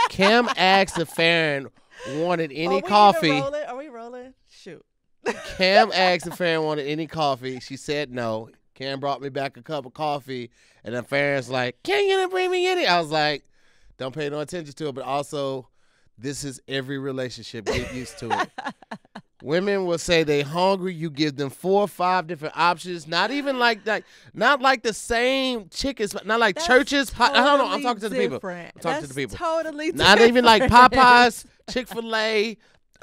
Cam asked if Farron wanted any coffee. Are we rolling? Shoot. Cam asked if Farron wanted any coffee. She said no. Cam brought me back a cup of coffee, and then Farron's like, "Can you bring me any?" I was like, "Don't pay no attention to it." But also, this is every relationship. Get used to it. Women will say they hungry. You give them 4 or 5 different options. Not even like that. Not like the same chickens. Not like That's churches. Totally I don't know. I'm talking to the people. different. I'm talking to the people. Totally Not different. even like Popeyes, Chick-fil-A,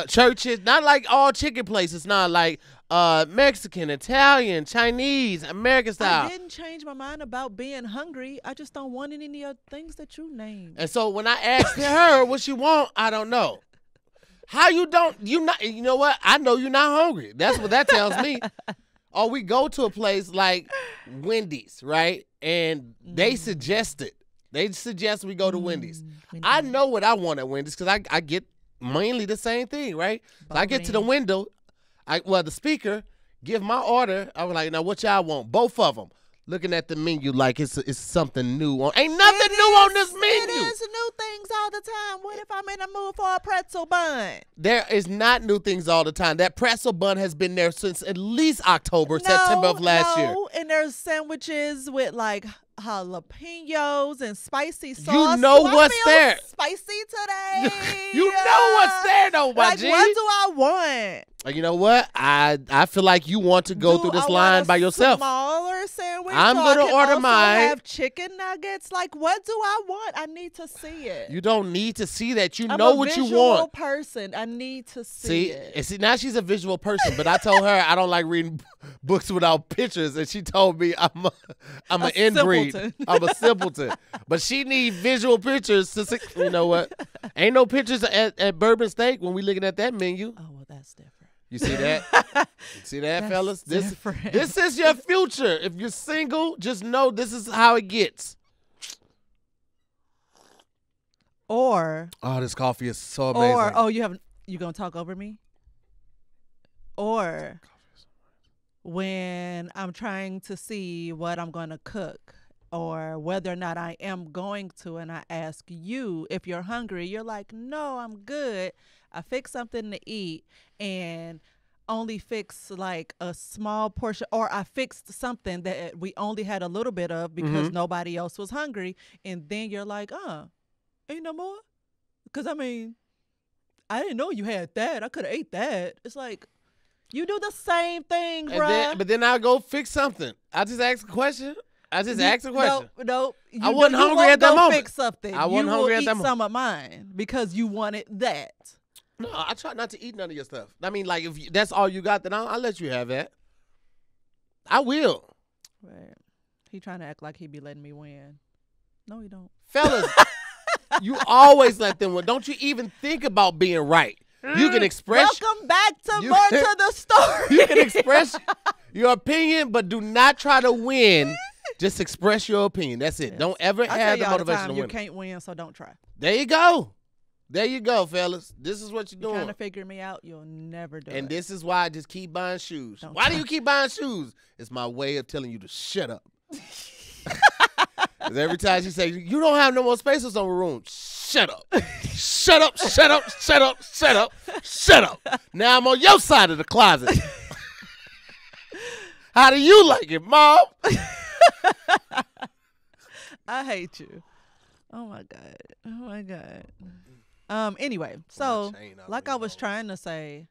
churches. Not like all chicken places. Not like Mexican, Italian, Chinese, American style. I didn't change my mind about being hungry. I just don't want any of the things that you named. And so when I asked her what she want, I don't know. How you don't, you know what? I know you're not hungry. That's what that tells me. Or we go to a place like Wendy's, right? And they suggest we go to Wendy's. I know what I want at Wendy's because I get mainly the same thing, right? So I get to the window, the speaker, give my order. I was like, now what y'all want? Both of them. Looking at the menu like it's something new. Ain't nothing new on this menu. It is new things all the time. What if I'm in the mood for a pretzel bun? There is not new things all the time. That pretzel bun has been there since at least September of last year. And there's sandwiches with like jalapenos and spicy sauce. You know what's there. Spicy today. You know what's there though, my like, G. what do I want? You know what? I feel like you want to go through this line by yourself. Smaller sandwich. I'm gonna order mine. Have chicken nuggets. Like, what do I want? I need to see it. You don't need to see that. You I'm know a what you visual want. person. I need to see it. And see, now she's a visual person, but I told her I don't like reading books without pictures, and she told me I'm an inbreed. I'm a simpleton. But she need visual pictures to see. You know what? Ain't no pictures at Bourbon Steak when we looking at that menu. Oh, well, that's different. You see that? You see that, fellas? This is your future. If you're single, just know this is how it gets. Or this coffee is so amazing. Or you gonna talk over me? Or when I'm trying to see what I'm gonna cook or whether or not I am going to, and I ask you if you're hungry, you're like, no, I'm good. I fix something to eat and only fix like a small portion, or I fixed something that we only had a little bit of because nobody else was hungry. And then you're like, ain't no more? Because, I mean, I didn't know you had that. I could have ate that. It's like, you do the same thing, bruh. But then I'll go fix something. I just ask a question. No. I wasn't hungry at that moment. Fix something. I wasn't hungry at that moment. You will eat some of mine because you wanted that. No, I try not to eat none of your stuff. I mean, like, if that's all you got, then I'll let you have that. I will. Right. He trying to act like he be letting me win. No, he don't. Fellas, you always let them win. Don't you even think about being right. You can express. Welcome back to more to the story. You can express your opinion, but do not try to win. Just express your opinion. That's it. Yes. Don't ever have the motivation to win. You can't win, so don't try. There you go. There you go, fellas. This is what you're doing. Trying to figure me out, you'll never do it. And this is why I just keep buying shoes. Why do you keep buying shoes? It's my way of telling you to shut up. Because every time she say, you don't have no more space in the room, shut up. Shut up, shut up, shut up, shut up, shut up. Now I'm on your side of the closet. How do you like it, Mom? I hate you. Oh, my God. Oh, my God. Anyway, so like I was trying to say,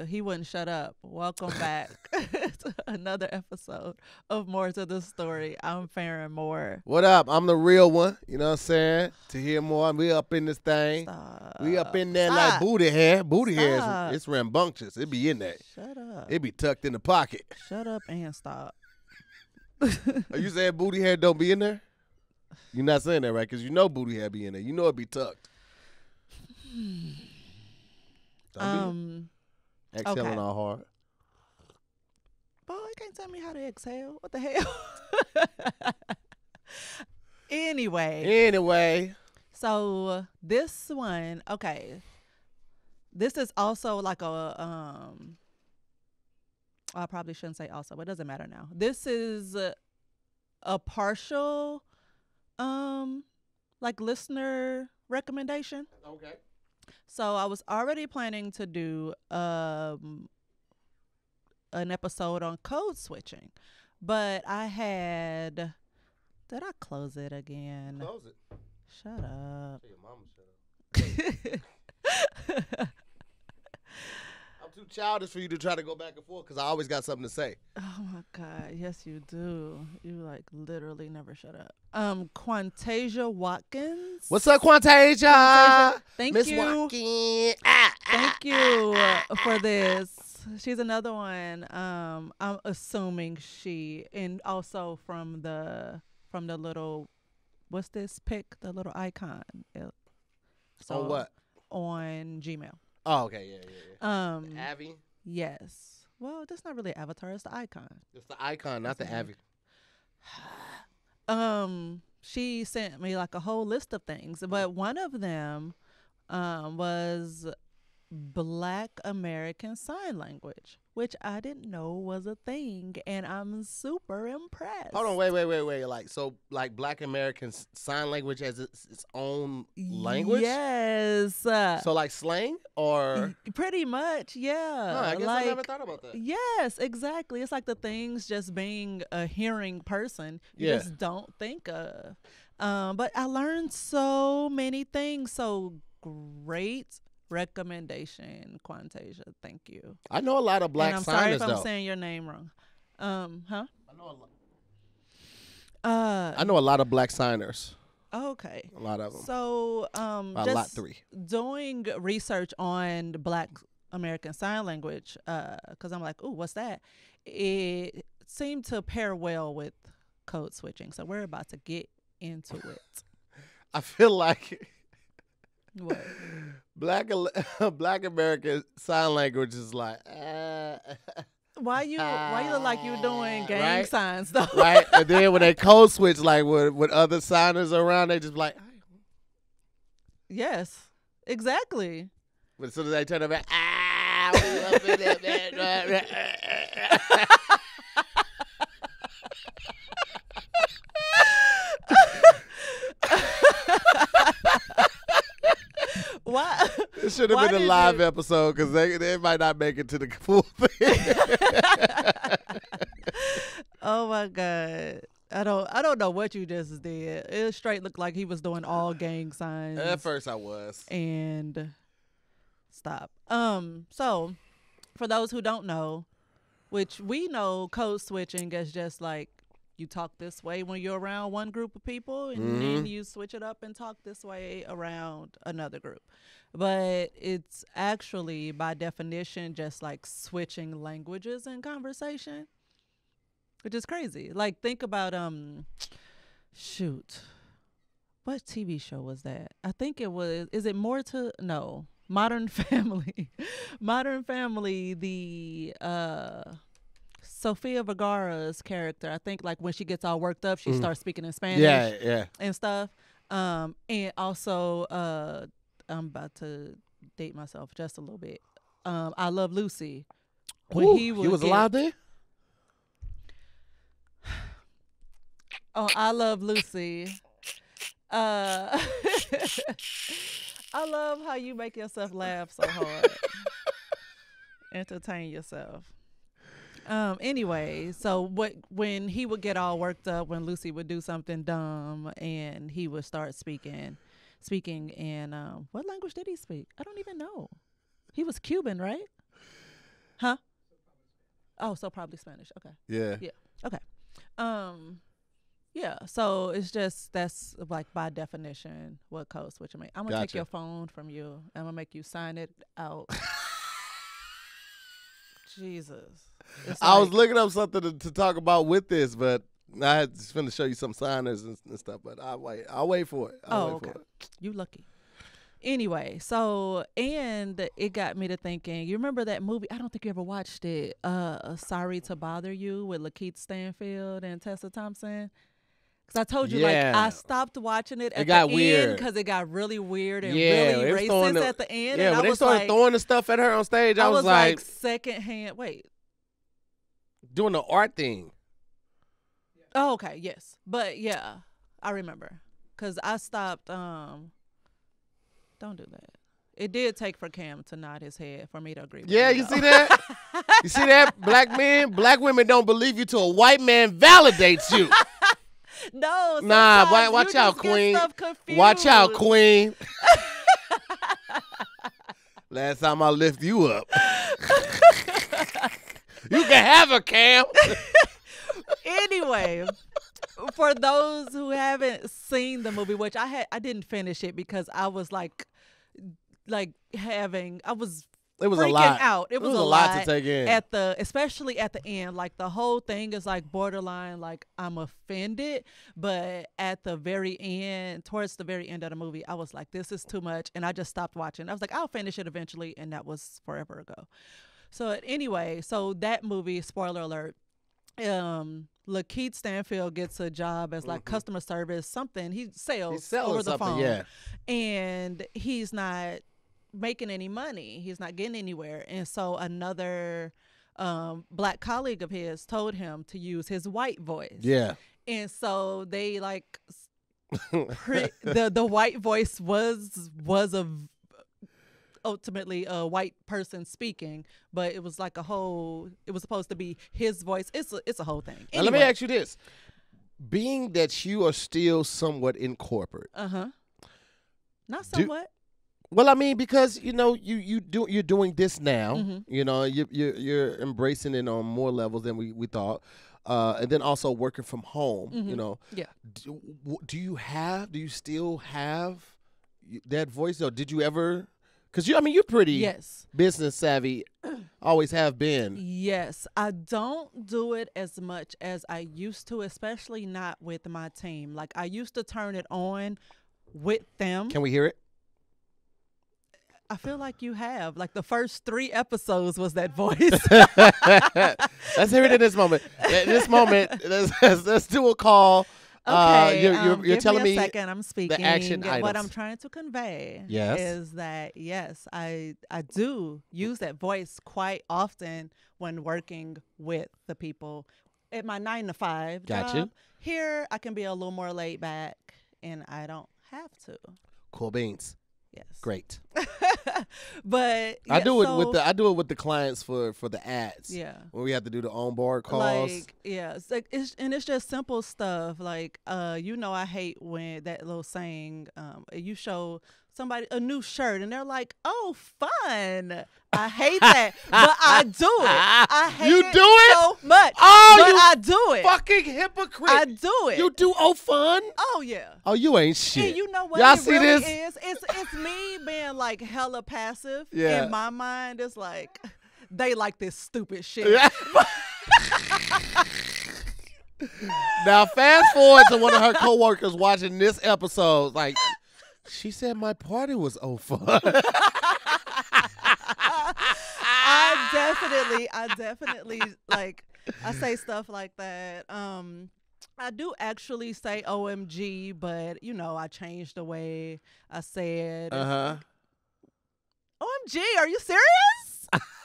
he wouldn't shut up. Welcome back to another episode of More to the Story. I'm Farron Moore. What up? I'm the real one. You know what I'm saying? To hear more, we up in this thing. Stop. We up in there like booty hair. Booty Stop. hair, it's rambunctious. It be in there. Shut up. It be tucked in the pocket. Shut up and stop. Are you saying booty hair don't be in there? You're not saying that, right? Because you know booty hair be in there. You know it be tucked. Exhaling all hard. Boy, you can't tell me how to exhale. What the hell? Anyway. So this one, okay. This is also like a I probably shouldn't say also, but it doesn't matter now. This is a partial like listener recommendation. Okay. So I was already planning to do an episode on code switching, but I had. Did I close it again? Close it. Shut up. Tell your mama shut up. I'm too childish for you to try to go back and forth because I always got something to say. Oh my God. Yes, you do. You like literally never shut up. Quantasia Watkins. What's up, Quantasia? Thank Miss you. Watkins. Thank you for this. She's another one. I'm assuming she, and also from the little, what's this pic? The little icon. On what? On Gmail. Oh, okay, yeah. Avi? Yes. Well, that's not really an avatar. It's the icon. It's the icon, not the Avi. She sent me like a whole list of things, but one of them was Black American Sign Language, which I didn't know was a thing, and I'm super impressed. Hold on, wait. Like Black American Sign Language as its own language? Yes. So like slang or? Pretty much, yeah. I guess I never thought about that. Yes, exactly. It's like the things just being a hearing person you just don't think of. But I learned so many things. So great recommendation, Quantasia. Thank you. I know a lot of black signers, though. And I'm sorry if I'm saying your name wrong. Huh? I know a lot of black signers. Okay. A lot of them. So, lot 3. Doing research on Black American Sign Language, because I'm like, ooh, what's that? It seemed to pair well with code switching. So we're about to get into it. I feel like what? Black American Sign Language is like. Why you look like you doing gang signs though? Right, and then when they code switch, like with other signers around, they just be like. Yes, exactly. But as soon as they turn around, we up in it, man. Why? It should have been a live episode because they might not make it to the full thing. Oh my God. I don't know what you just did. It straight looked like he was doing all gang signs. At first I was. And stop. So for those who don't know, which we know code switching is just like you talk this way when you're around one group of people and then you switch it up and talk this way around another group. But it's actually by definition just like switching languages in conversation. Which is crazy. Like, think about, what TV show was that? I think it was, Modern Family. Modern Family, the, Sofia Vergara's character, I think, like, when she gets all worked up, she starts speaking in Spanish. Yeah. And stuff. And also, I'm about to date myself just a little bit. I Love Lucy. When he was alive then? Oh, I Love Lucy. I love how you make yourself laugh so hard. Entertain yourself. Anyway, so when he would get all worked up when Lucy would do something dumb and he would start speaking in what language did he speak? I don't even know. He was Cuban, right? Huh? Oh, so probably Spanish. Okay. Yeah. Okay. Yeah, so it's just that's like by definition what code switching means. I'm gonna take your phone from you. I'm gonna make you sign it out. Jesus. I was looking up something to talk about with this, but I had to show you some signers and stuff. But I'll wait for it. Okay. You lucky. Anyway, so and it got me to thinking. You remember that movie? I don't think you ever watched it. Sorry to Bother You with Lakeith Stanfield and Tessa Thompson. Because I told you, like, I stopped watching it at the end because it got really weird and really racist at the end. Yeah, and when they started throwing the stuff at her on stage, I was like secondhand. Wait. Doing the art thing. Oh, okay. Yes. But, yeah, I remember. because I stopped. Don't do that. It did take for Cam to nod his head for me to agree with Yeah, him, you though. see that? You see that? Black women don't believe you till a white man validates you. No, Nah, sometimes watch you out, just get queen. stuff confused. Watch out, queen. Last time I lift you up. You can have her, Cam. Anyway, for those who haven't seen the movie, which I didn't finish it because I was like I was It was freaking a lot. out. It was a lot to take in. Especially at the end, like the whole thing is like borderline, like I'm offended. But at the very end, towards the very end of the movie, I was like, this is too much, and I just stopped watching. I was like, I'll finish it eventually, and that was forever ago. So anyway, so that movie, spoiler alert, Lakeith Stanfield gets a job as like customer service something. He sells over the phone, yeah. and he's not making any money. He's not getting anywhere. And so another black colleague of his told him to use his white voice. Yeah. And so they like the white voice was ultimately a white person speaking, but it was like it was supposed to be his voice. It's a whole thing. Now, let me ask you this. Being that you are still somewhat in corporate. Not somewhat. Well, I mean, because you're doing this now. Mm-hmm. You're embracing it on more levels than we thought, and then also working from home. Mm-hmm. Yeah. Do you still have that voice, or did you ever? Because you're pretty business savvy, always have been. Yes, I don't do it as much as I used to, especially not with my team. Like I used to turn it on with them. Can we hear it? I feel like you have. Like the first 3 episodes was that voice. Let's hear it in this moment. Let's do a call. Okay, you're telling me me a second. I'm speaking. the action What items. I'm trying to convey Yes. is that yes, I do use that voice quite often when working with the people at my 9-to-5 Got you. job. Here, I can be a little more laid back, and I don't have to. Cool beans. Yes. Great. But I do it with the clients for the ads. Yeah. When we have to do the on board calls. Like it's just simple stuff. Like I hate when that little saying you show somebody a new shirt and they're like, oh, fun. I hate that, but I do it. I hate it so much. Oh, but I do it. Fucking hypocrite. I do it. You do fun? Oh yeah. Oh, you ain't shit. And you know what Y'all it see really this? is? It's me being like hella passive. Yeah. In my mind, it's like they like this stupid shit. Yeah. Now, fast forward to one of her coworkers watching this episode. Like, she said my party was fun. I definitely like I say stuff like that. I do actually say OMG, but I changed the way I said. OMG, are you serious?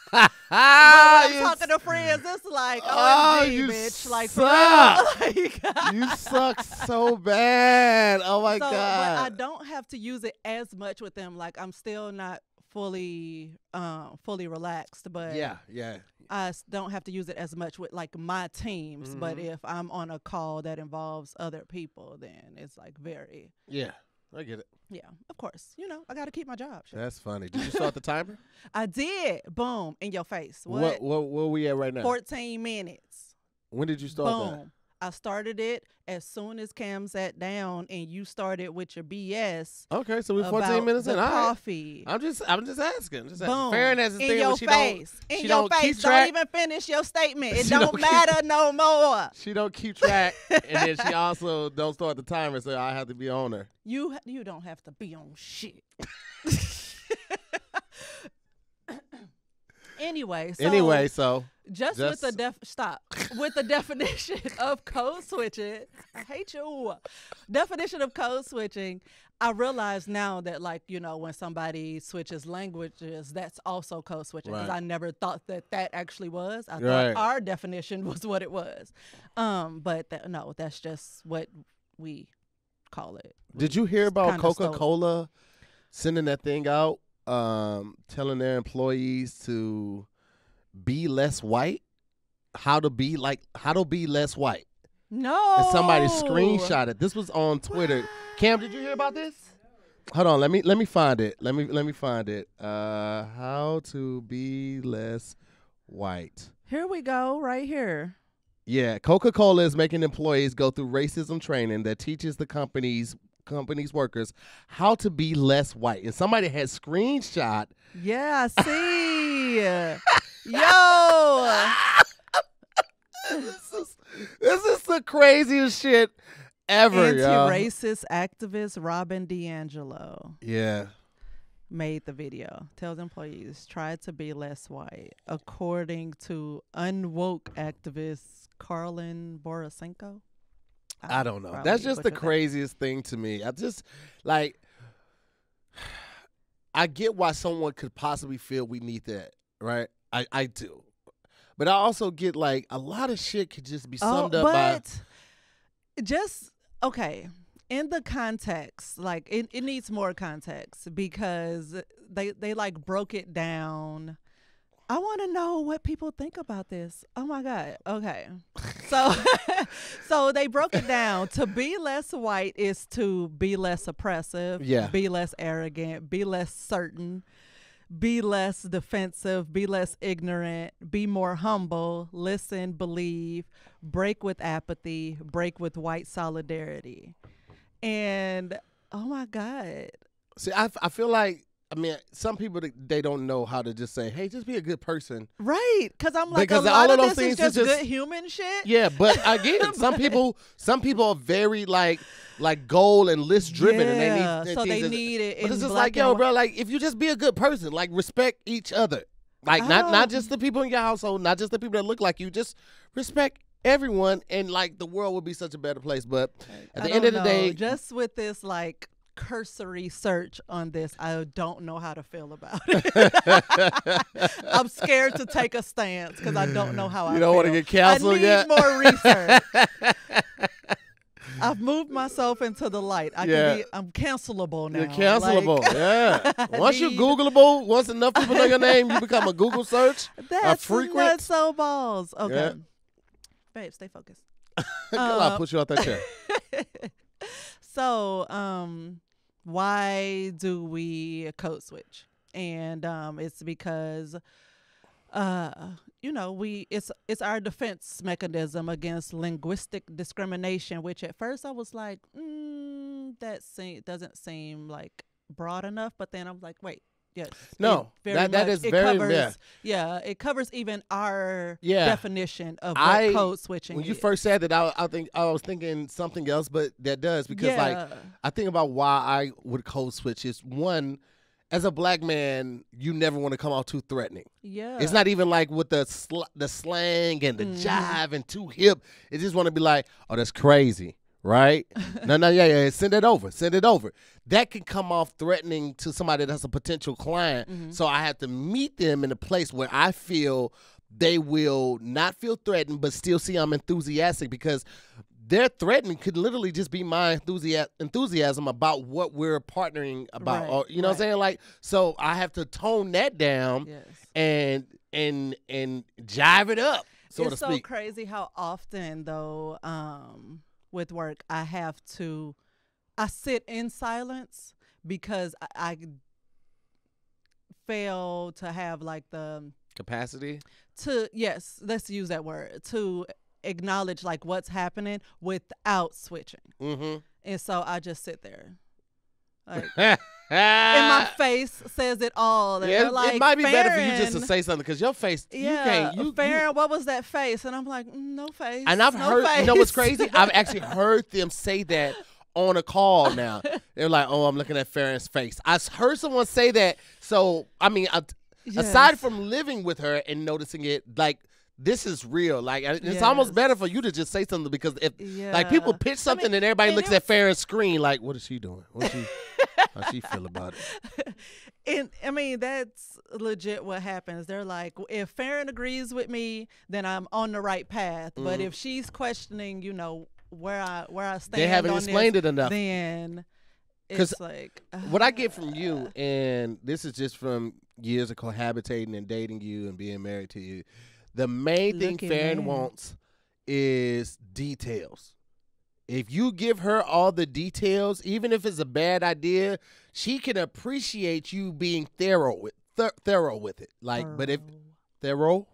But when I'm talking to friends, it's like OMG, you bitch. Like, suck. for real. Like, You suck so bad. Oh my But God. I don't have to use it as much with them. Like I'm still not fully relaxed, but Yeah. I don't have to use it as much with like my teams. Mm-hmm. But if I'm on a call that involves other people, then it's like very Yeah. I get it. yeah. Of course, I got to keep my job. Shit. That's funny. Did you start the timer? I did. Boom, in your face. What where we at right now? 14 minutes. When did you start Boom. I started it as soon as Cam sat down and you started with your BS. Okay, so we're 14 about minutes in. the All right. coffee. I'm just asking. Boom. Fairness is in thing your when she face. don't. In she your don't keep face. track. Don't even finish your statement. It She don't don't keep- matter no more. She don't keep track, and then she also don't start the timer, so I have to be on her. You don't have to be on shit. Anyway, so just with the definition of code switching, I hate you. Definition of code switching, I realize now that when somebody switches languages, that's also code switching because Right. I never thought that actually was. I Right. thought our definition was what it was. But no, that's just what we call it. Did you hear about Kinda stole- Coca-Cola sending that thing out, telling their employees to be less white? How to be less white? No. And somebody screenshot it. This was on Twitter. What? Cam, did you hear about this? Hold on, let me find it. Let me find it. How to be less white. Here we go, right here. Yeah, Coca-Cola is making employees go through racism training that teaches the company's workers how to be less white. And somebody had screenshot. Yeah, I see. Yo. This is the craziest shit ever, yo. Anti-racist activist Robin DiAngelo Yeah. made the video. Tells employees try to be less white, according to unwoke activist Carlin Borisenko. I don't know. Probably That's just the butchered that. craziest thing to me. I just, like, I get why someone could possibly feel we need that, right? I do. But I also get, like, a lot of shit could just be summed up by. Just, okay, in the context, like, it needs more context because they like, broke it down. I want to know what people think about this. Oh, my God. Okay. So, so they broke it down. To be less white is to be less oppressive, Yeah. be less arrogant, be less certain, be less defensive, be less ignorant, be more humble, listen, believe, break with apathy, break with white solidarity. And, oh, my God. See, I feel like, I mean, some people, they don't know how to just say, hey, just be a good person. Right. Because I'm like, Because a all lot of of those this is things is just just- good human shit. Yeah, but again, some people are very like goal and list driven, and they Yeah, need so they things- need it But in it's just black like, and yo, white. bro, like if you just be a good person, like respect each other, like I not don't- just the people in your household, not just the people that look like you, just respect everyone, and like the world would be such a better place. But at the I end of don't the day, know. Just with this like cursory search on this, I don't know how to feel about it. I'm scared to take a stance because I don't know how I feel. You don't wanna get canceled I need yet? more research. I've moved myself into the light. I'm cancelable now. you're cancelable. Like, Yeah. Once you're need- Googleable, once enough people know your name, you become a Google search. That's frequent- nuts so balls. Okay. Yeah. Babe, stay focused. I'll put you out that chair. So, why do we code switch? And it's because it's our defense mechanism against linguistic discrimination, which at first I was like, doesn't seem like broad enough, but then I'm like, wait, yes. No, it that much- is it very- covers, yeah. it covers even our Yeah. definition of what code switching When you is. first said that, I was thinking something else, but that does because like I think about why I would code switch is one, as a black man, you never want to come off too threatening. Yeah. It's not even like with the slang and the jive and too hip. It just want to be like, oh, that's crazy, right? no, yeah, send it over. That can come off threatening to somebody that's a potential client. So I have to meet them in a place where I feel they will not feel threatened, but still see I'm enthusiastic because their threatening could literally just be my enthusiasm about what we're partnering about. Right, Or, you know what I'm saying? Like, so I have to tone that down Yes. and jive it up, so to It's so speak. crazy how often though with work I sit in silence because I fail to have like the Capacity. let's use that word, to acknowledge like what's happening without switching. Mm-hmm. And so I just sit there. Like, and my face says it all. And Yeah, they're like, it might be better for you just to "Farron." say something because your face, Yeah, you can't. Farron, what was that face? And I'm like, no face. And I've no heard, face. you know what's crazy? I've actually heard them say that on a call now. They're like, oh, I'm looking at Farron's face. I heard someone say that. So, I mean, aside Yes. from living with her and noticing it, like, this is real. Like, it's Yes. almost better for you to just say something because if, like, people Yeah. pitch something I mean, and everybody and looks it at Farron's screen like, what is she doing? How she feel about it? And I mean, that's legit what happens. They're like, if Farron agrees with me, then I'm on the right path. But if she's questioning, where I stand. They haven't on explained this, it enough. Then 'Cause it's like what I get from you, and this is just from years of cohabitating and dating you and being married to you, the main thing Look at Farron that. wants is details. If you give her all the details, even if it's a bad idea, she can appreciate you being thorough with it. Like, but if thorough,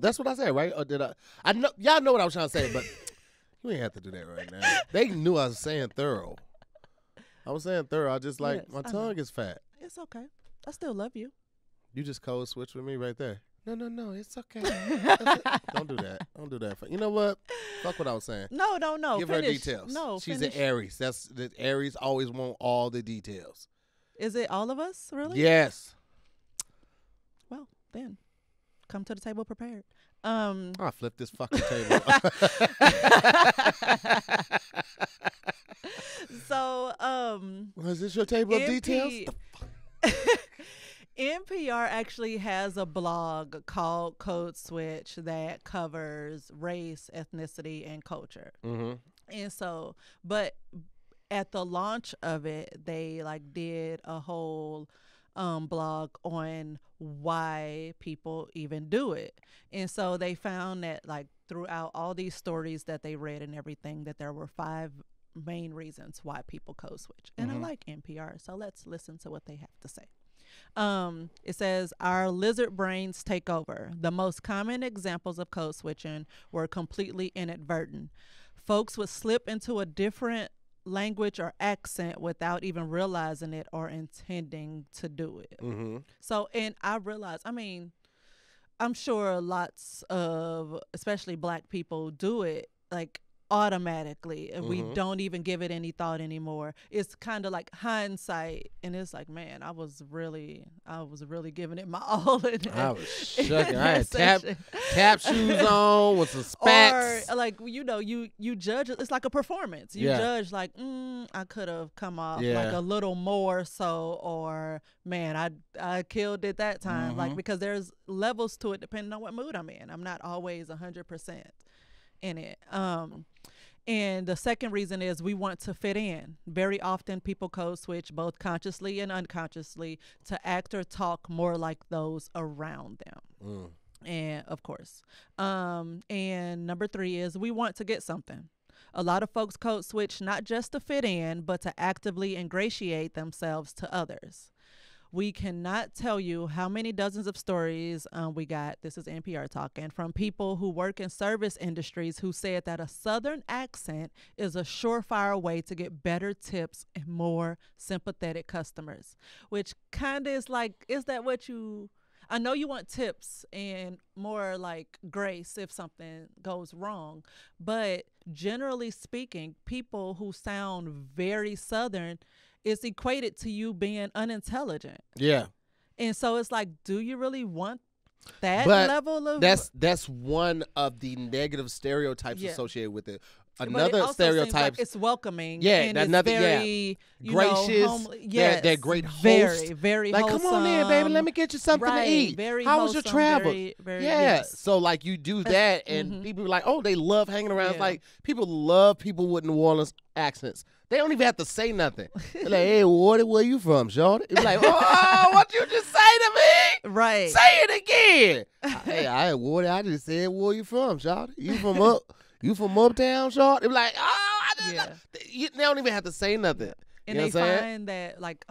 that's what I said, right? Or did I? I know y'all know what I was trying to say, but you ain't have to do that right now. They knew I was saying thorough. I was saying thorough. I just like Yes, my I tongue know. is fat. It's okay. I still love you. You just code switch with me right there. No, it's okay. Don't do that. Don't do that. You know what? Fuck what I was saying. No. Give finish. her details. No, She's finish. an Aries. That's the Aries always want all the details. Is it all of us, really? Yes. Well, then, come to the table prepared. I'll flip this fucking table. So, Was this your table of details? NPR actually has a blog called Code Switch that covers race, ethnicity, and culture. Mm-hmm. And so, but at the launch of it, they like did a whole blog on why people even do it. And so they found that like throughout all these stories that they read and everything, that there were 5 main reasons why people code switch. And I like NPR, so let's listen to what they have to say. It says, our lizard brains take over. The most common examples of code switching were completely inadvertent. Folks would slip into a different language or accent without even realizing it or intending to do it. Mm-hmm. So, and I realized, I mean, I'm sure lots of, especially black people, do it like automatically, and we don't even give it any thought anymore. It's kind of like hindsight, and it's like, man, I was really giving it my all in it. I was shucking. I had tap shoes on with some spats. Or like, you know, you judge it. It's like a performance. You judge like, I could have come off like a little more so, or man, I killed it that time. Like, because there's levels to it depending on what mood I'm in. I'm not always 100% in it. And the second reason is we want to fit in. Very often people code switch both consciously and unconsciously to act or talk more like those around them. And of course. And number 3 is we want to get something. A lot of folks code switch not just to fit in, but to actively ingratiate themselves to others. We cannot tell you how many dozens of stories we got, this is NPR talking, from people who work in service industries who said that a Southern accent is a surefire way to get better tips and more sympathetic customers, which kind of is like, is that what you, I know you want tips and more like grace if something goes wrong, but generally speaking, people who sound very Southern, it's equated to you being unintelligent. Yeah. And so it's like, do you really want that But level of... that's one of the negative stereotypes associated with it. But Another it also stereotype, seems like it's welcoming. Yeah, and another- it's very, you gracious. know, yes, they're great hosts. Very, very like, wholesome. come on in, baby, let me get you something right, to eat. Very How was your wholesome, travel? Very, very, Yeah. yes. So like you do that, and people be like, oh, they love hanging around. It's Yeah. like people love people with New Orleans accents. They don't even have to say nothing. They're like, hey, Wardy, where you from, shorty? It's like, oh, what you just say to me? Right. Say it again. Hey, I Wardy, I just said, where you from, shorty? You from uptown, shorty? They be like, oh, I didn't know. They don't even have to say nothing. And you know they what I'm saying? find that like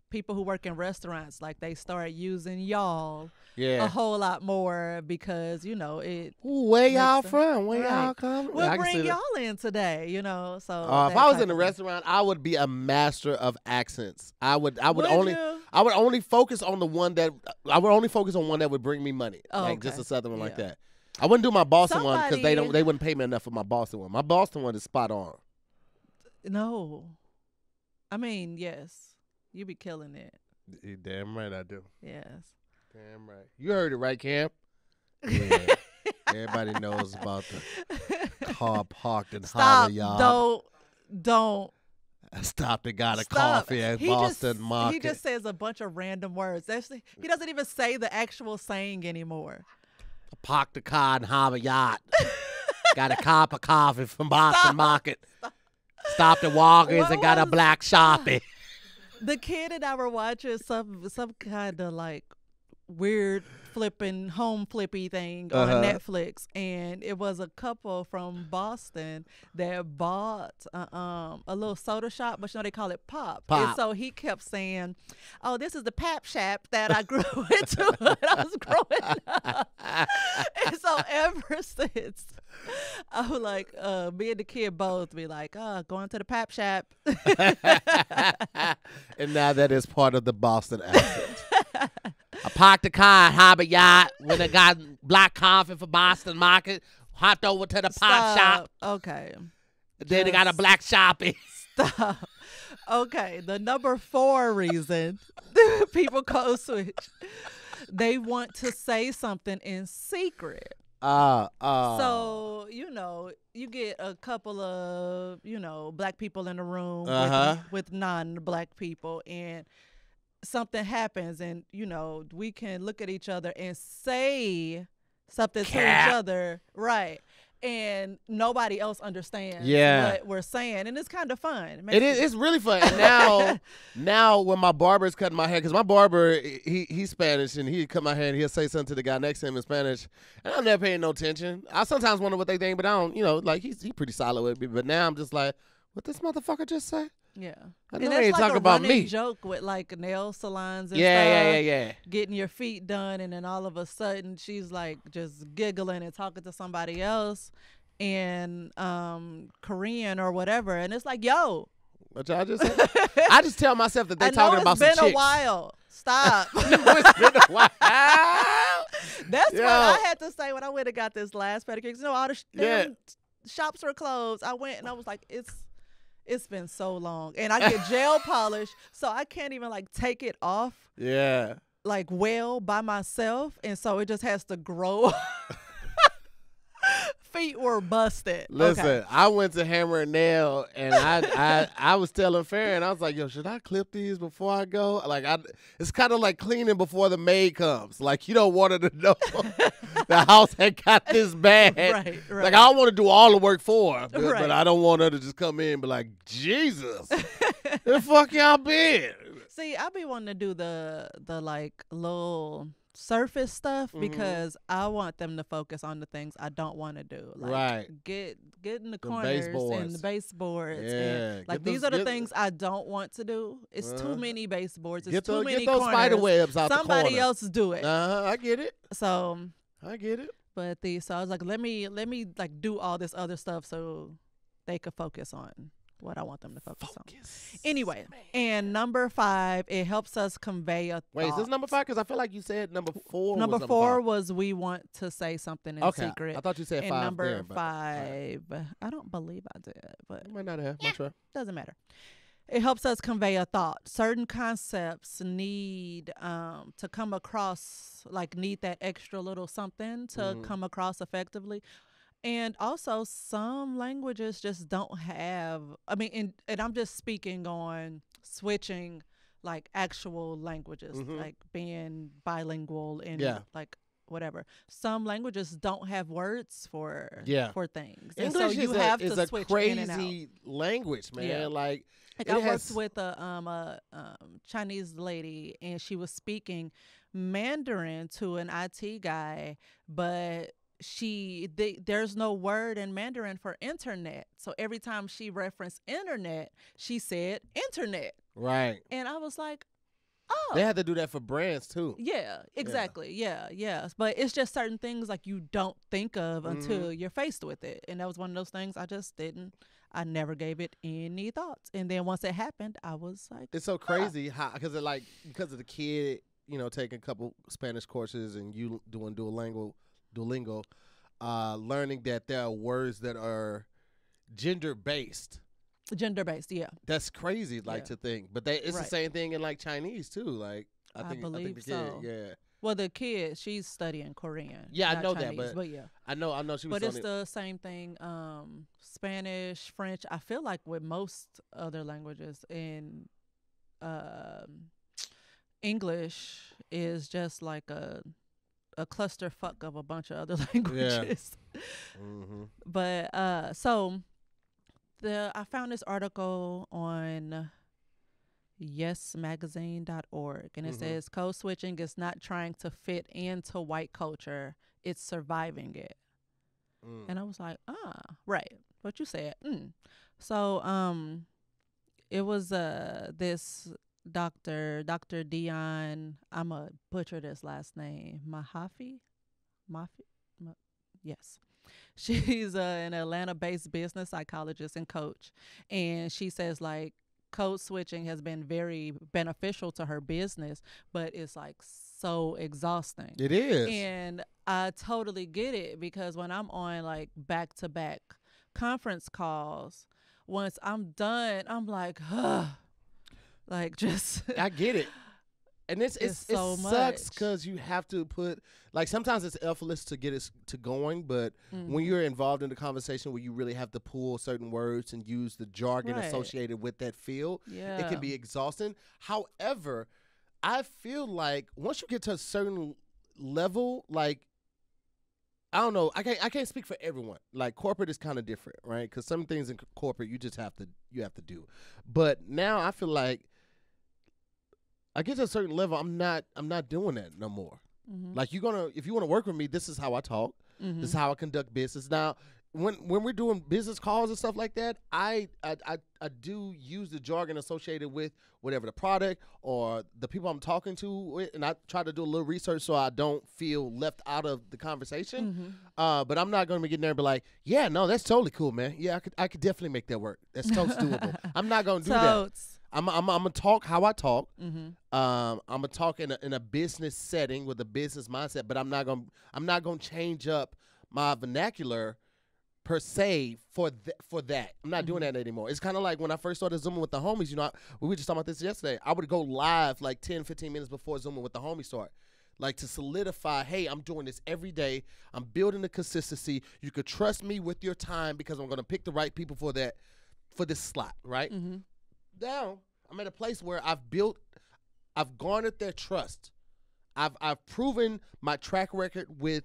people who work in restaurants, like they start using y'all a whole lot more because, you know, it. Ooh, where y'all them- from? Where y'all right. come? We'll I can see bring that. y'all in today, you know. So If I was in a restaurant, I would be a master of accents. I would only focus on one that would bring me money, like just a Southern one like that. I wouldn't do my Boston one because they wouldn't pay me enough for my Boston one. My Boston one is spot on. No, I mean, yes, you be killing it. You damn right I do. Yes. Damn right. You heard it right, Cam? Yeah. Everybody knows about the car parked in Hollow Yard. Don't. Stopped and got a Stop. coffee at He Boston Market. He just says a bunch of random words. He doesn't even say the actual saying anymore. Parked the car in Hollow Yard. Got a cup of coffee from Boston Market. Stopped at Walgreens and got a black Sharpie. The kid and I were watching some kind of like weird home flippy thing on Netflix, and it was a couple from Boston that bought a little soda shop, but they call it Pop. And so he kept saying, "Oh, this is the Pap Shop that I grew into when I was growing up." And so ever since, I was like, me and the kid both be like, going to the Pap Shop. And now that is part of the Boston accent. I parked the car at Harbor Yacht when I got black coffee for Boston Market. Hopped over to the Pop Shop. Okay. Then they got a black Sharpie. Stop. Okay. The number 4 reason people code switch. They want to say something in secret. So, you get a couple of, black people in the room with non-black people, and something happens, and we can look at each other and say something to each other, right? And nobody else understands what we're saying, and it's kind of fun. It's really fun. And now when my barber is cutting my hair, because my barber he's Spanish, and he cut my hair and he'll say something to the guy next to him in Spanish, and I'm never paying no attention. I sometimes wonder what they think, but I don't. Like he's pretty solid with me. But now I'm just like, what this motherfucker just say? Yeah, I know they ain't talking about me. Joke with like nail salons and stuff. Yeah. Getting your feet done, and then all of a sudden she's like just giggling and talking to somebody else in Korean or whatever, and it's like, yo, what y'all just said? I just tell myself that they talking about some chicks. It's been a while. Stop. It's been a while. That's what I had to say when I went and got this last pedicure. All the shops were closed. I went and I was like, it's been so long, and I get gel polish, so I can't even like take it off. Yeah. Like by myself, and so it just has to grow. Feet were busted. Listen, I went to Hammer and Nail, and I was telling Farron, I was like, yo, should I clip these before I go? Like, it's kind of like cleaning before the maid comes. Like, you don't want her to know the house had got this bad. Right. Like, I don't want to do all the work for her, but I don't want her to just come in and be like, Jesus, where the fuck y'all been? See, I be wanting to do the like little surface stuff because I want them to focus on the things I don't want to do. Like get in the corners and the baseboards. Yeah. And like these are the things I don't want to do. It's too many baseboards. It's too many get those corners. spider webs out Somebody the corner. else do it. I get it. So I get it. But so I was like, let me like do all this other stuff so they could focus on what I want them to focus on. Anyway, and number 5, it helps us convey a thought. Wait, is this number 5? Because I feel like you said number 4. Number 4 was we want to say something in secret. I thought you said 5. And number 5, I don't believe I did, but you might not have. Not sure. Doesn't matter. It helps us convey a thought. Certain concepts need to come across, like need that extra little something to come across effectively. And also, some languages just don't have, and I'm just speaking on switching, like, actual languages, like being bilingual and, like, whatever. Some languages don't have words for things. And English so you have to switch a crazy in and out. Language, man. Yeah. Like I worked with a Chinese lady, and she was speaking Mandarin to an IT guy, but there's no word in Mandarin for internet. So every time she referenced internet, she said internet. Right. And I was like, oh. They had to do that for brands too. Yeah, exactly. Yeah. But it's just certain things like you don't think of until you're faced with it. And that was one of those things I never gave it any thoughts. And then once it happened, I was like, it's so crazy how because of the kid, taking a couple Spanish courses and you doing Duolingo, learning that there are words that are gender-based. Gender-based, yeah. That's crazy, to think. But it's the same thing in, Chinese, too. Like, I believe the so. Kid, yeah. Well, the kid, she's studying Korean. Yeah, I know Chinese, that, but yeah. I know she was. But it's the same thing. Spanish, French. I feel like with most other languages, in English is just like a a clusterfuck of a bunch of other languages. Mm-hmm. But so I found this article on yesmagazine.org, and it says code switching is not trying to fit into white culture, it's surviving it. And I was like, right, what you said. So it was this Dr. Dion, I'm a butcher this last name, Mahaffey. Yes. She's an Atlanta-based business psychologist and coach, and she says like code switching has been very beneficial to her business, but it's like so exhausting. It is. And I totally get it, because when I'm on like back-to-back conference calls, once I'm done, I'm like, like just I get it. And it so sucks much. because you have to put, like, sometimes it's effortless to get it to going, but when you're involved in the conversation where you really have to pull certain words and use the jargon associated with that field, it can be exhausting. However, I feel like once you get to a certain level, like, I don't know, I can't speak for everyone. Like, corporate is kind of different, right? Because some things in corporate you just have to do. But now I feel like I get to a certain level, I'm not doing that no more. Like, if you want to work with me, this is how I talk. This is how I conduct business. Now, when we're doing business calls and stuff like that, I do use the jargon associated with whatever the product or the people I'm talking to, and I try to do a little research so I don't feel left out of the conversation. But I'm not going to be getting there and be like, yeah, no, that's totally cool, man. Yeah, I could definitely make that work. That's totally doable. I'm not going to do that. I'm gonna talk how I talk. I'm gonna talk in a business setting with a business mindset, but I'm not gonna change up my vernacular per se for that. I'm not doing that anymore. It's kind of like when I first started Zooming with the homies. You know, we were just talking about this yesterday. I would go live like 10, 15 minutes before Zooming with the homies start. Like, to solidify, hey, I'm doing this every day. I'm building the consistency. You could trust me with your time because I'm gonna pick the right people for this slot, right? Now I'm at a place where I've garnered their trust. I've proven my track record with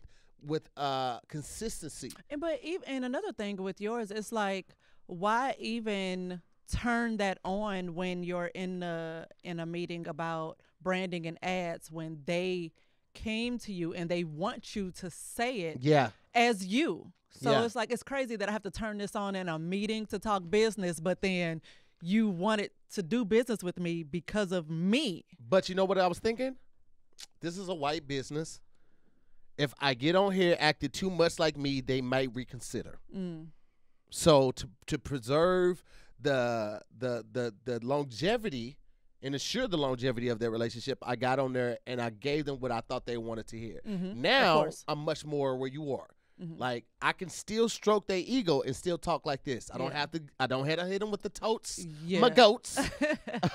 consistency. And another thing with yours, it's like, why even turn that on when you're in a meeting about branding and ads, when they came to you and they want you to say it as you. So it's like, it's crazy that I have to turn this on in a meeting to talk business, but then you wanted to do business with me because of me. But you know what I was thinking? This is a white business. If I get on here acting too much like me, they might reconsider. So to preserve the longevity and assure the longevity of their relationship, I got on there and I gave them what I thought they wanted to hear. Now I'm much more where you are. Like, I can still stroke their ego and still talk like this. I don't have to hit them with the totes, my goats.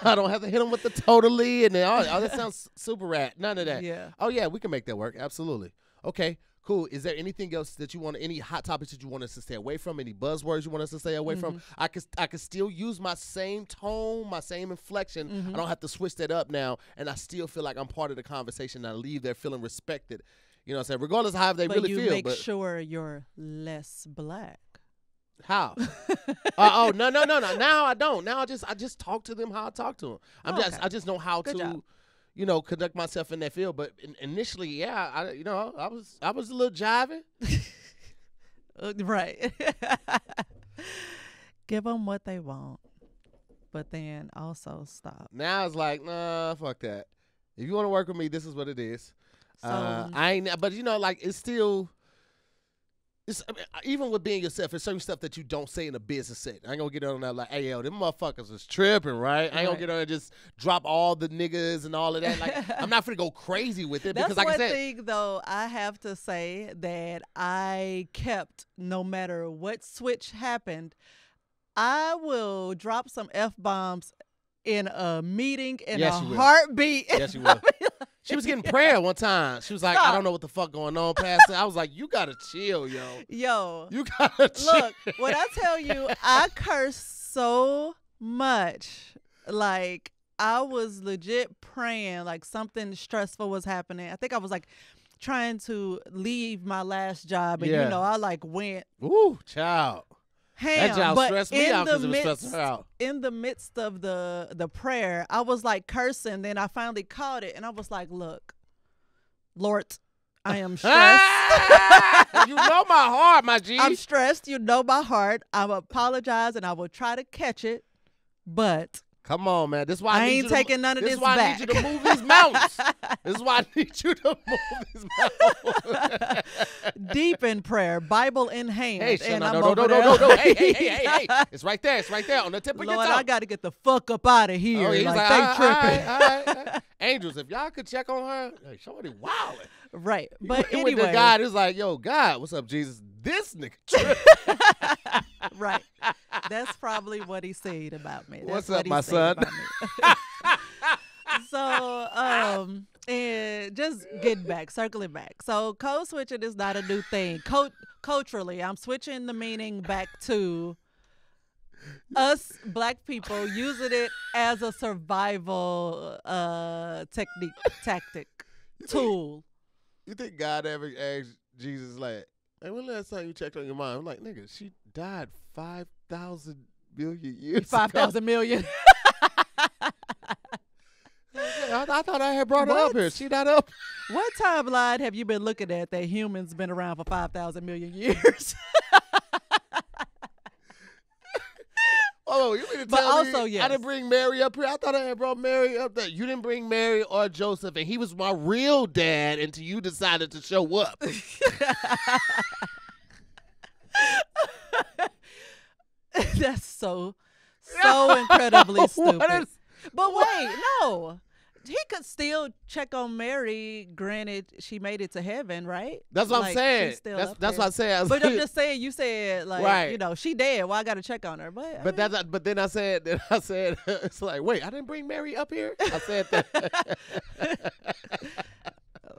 I don't have to hit them with the totally and all that sounds super rat. None of that. Oh yeah, we can make that work. Absolutely. Okay, cool. Is there anything else that you want, any hot topics that you want us to stay away from, any buzzwords you want us to stay away from? I could still use my same tone, my same inflection. I don't have to switch that up now, and I still feel like I'm part of the conversation. I leave there feeling respected. You know what I'm saying? Regardless of how they really feel. But you make sure you're less black. How? No. Now I don't. Now I just talk to them how I talk to them. I just know how Good to, job. Conduct myself in that field. But initially, I was a little jiving. Right. Give them what they want, but then also stop. Now it's like, nah, fuck that. If you want to work with me, this is what it is. So, I ain't, but like, it's still, even with being yourself, there's certain stuff that you don't say in a business setting. I ain't gonna get on that like, hey, yo, them motherfuckers is tripping, right? I ain't gonna get on and just drop all the niggas and all of that. Like, I'm not finna go crazy with it. That's because, like one I said, thing, though, I have to say that I kept, no matter what switch happened, I will drop some F-bombs in a meeting in a heartbeat. Yes, you will. She was getting prayer one time. She was like, I don't know what the fuck going on, Pastor. I was like, you gotta chill, yo. Yo. You gotta chill. Look, when I tell you, I curse so much. Like, I was legit praying like something stressful was happening. I think I was like trying to leave my last job, and Yeah. I like went Ooh, child. ham. That job but stressed me in out the because it was stressing midst, her out. in the midst of the prayer, I was like cursing. Then I finally caught it, and I was like, "Look, Lord, I am stressed. You know my heart, my G. I'm stressed. You know my heart. I will apologize, and I will try to catch it, but." Come on, man. This is why I I need ain't you taking to, none of this this is why back. I need you to move these mountains. This is why I need you to move these mountains. Deep in prayer, Bible in hand. Hey, and no, I'm no, no, over no, no, no, there. hey. It's right there. It's right there on the tip of your Lord, tongue. I got to get the fuck up out of here. Oh, he's like, like, they tripping. all right. Angels, if y'all could check on her, hey, somebody wilding. Right. But He went to anyway. God, it's like, yo, God, what's up, Jesus? This nigga tripping. Right. That's probably what he said about me. What's That's up, what he my said son? about me. So, and just getting back, circling back. So, code switching is not a new thing. Culturally, I'm switching the meaning back to us black people using it as a survival tactic, tool. You think God ever asked Jesus, like, hey, when last time you checked on your mom? I'm like, nigga, she died 5,000 million years 5,000 million. I thought I had brought her up here. She not up. What timeline have you been looking at that humans been around for 5,000 million years? Oh, you mean to But tell also, me yes. I didn't bring Mary up here? I thought I had brought Mary up there. You didn't bring Mary or Joseph, and he was my real dad until you decided to show up. That's so incredibly stupid. What is- But wait, no. He could still check on Mary. Granted, she made it to heaven, right? That's what I'm Like, saying. she's still That's up what there. I'm saying. I was But I'm like- just saying, you said like, Right. she dead. Well, I got to check on her. But But then I said, it's like, wait, I didn't bring Mary up here. I said that.